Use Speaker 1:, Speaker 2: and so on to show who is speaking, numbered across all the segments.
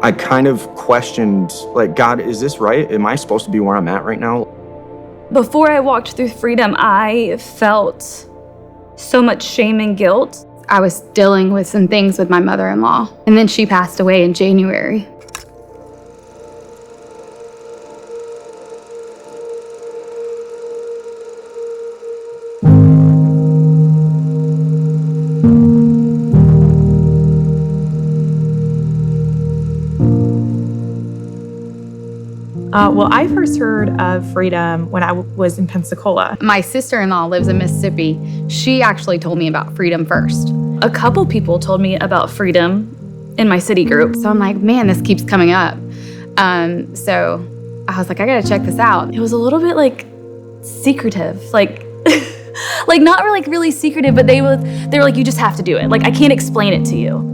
Speaker 1: I kind of questioned, like, God, is this right? Am I supposed to be where I'm at right now?
Speaker 2: Before I walked through freedom, I felt so much shame and guilt.
Speaker 3: I was dealing with some things with my mother-in-law, and then she passed away in January.
Speaker 4: Well, I first heard of Freedom when I was in Pensacola.
Speaker 3: My sister-in-law lives in Mississippi. She actually told me about Freedom first.
Speaker 2: A couple people told me about freedom in my city group.
Speaker 3: So I'm like, man, this keeps coming up. So I was like, I gotta check this out.
Speaker 2: It was a little bit like secretive, like not really secretive, but they were like, you just have to do it. Like, I can't explain it to you.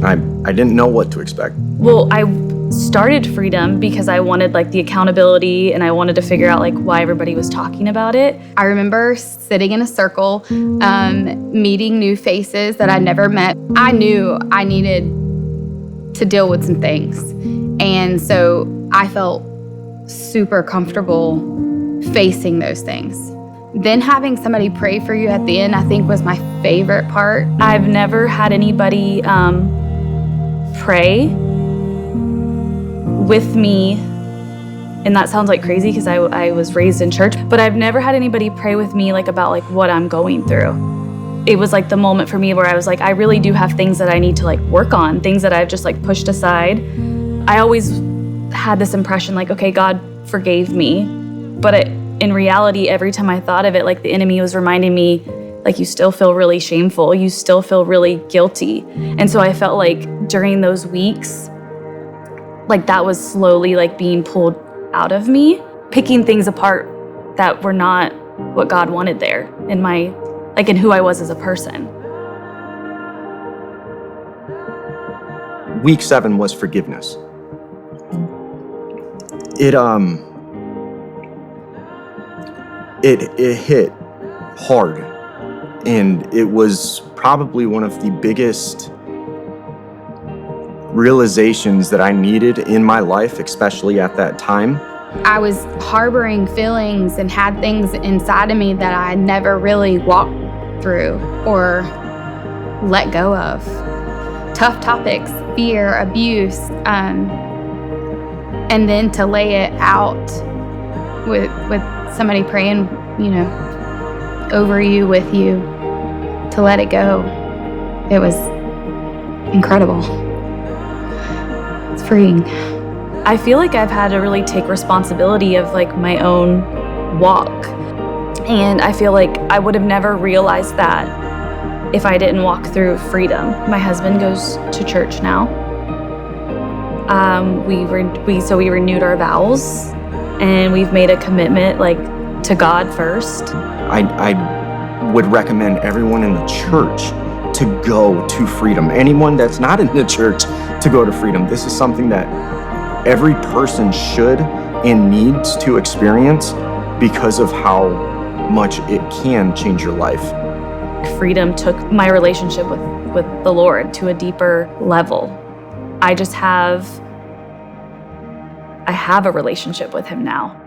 Speaker 1: I didn't know what to expect.
Speaker 2: Well, I started Freedom because I wanted like the accountability, and I wanted to figure out like why everybody was talking about it.
Speaker 3: I remember sitting in a circle, meeting new faces that I never met. I knew I needed to deal with some things. And so I felt super comfortable facing those things. Then having somebody pray for you at the end, I think, was my favorite part.
Speaker 2: I've never had anybody pray with me, and that sounds like crazy because I was raised in church, but I've never had anybody pray with me like about like what I'm going through. It was like the moment for me where I was like, I really do have things that I need to like work on, things that I've just like pushed aside. I always had this impression like, okay, God forgave me, but in reality, every time I thought of it, like the enemy was reminding me, like, you still feel really shameful, you still feel really guilty. And so I felt like during those weeks, like that was slowly like being pulled out of me, picking things apart that were not what God wanted there in my, like in who I was as a person.
Speaker 1: Week 7 was forgiveness. It hit hard, and it was probably one of the biggest realizations that I needed in my life, especially at that time.
Speaker 3: I was harboring feelings and had things inside of me that I never really walked through or let go of. Tough topics, fear, abuse, and then to lay it out with somebody praying, over you, with you, to let it go. It was incredible. It's freeing.
Speaker 2: I feel like I've had to really take responsibility of like my own walk. And I feel like I would have never realized that if I didn't walk through freedom. My husband goes to church now. We renewed our vows, and we've made a commitment like to God first.
Speaker 1: I would recommend everyone in the church to go to freedom. Anyone that's not in the church to go to freedom. This is something that every person should and needs to experience because of how much it can change your life.
Speaker 2: Freedom took my relationship with the Lord to a deeper level. I have a relationship with Him now.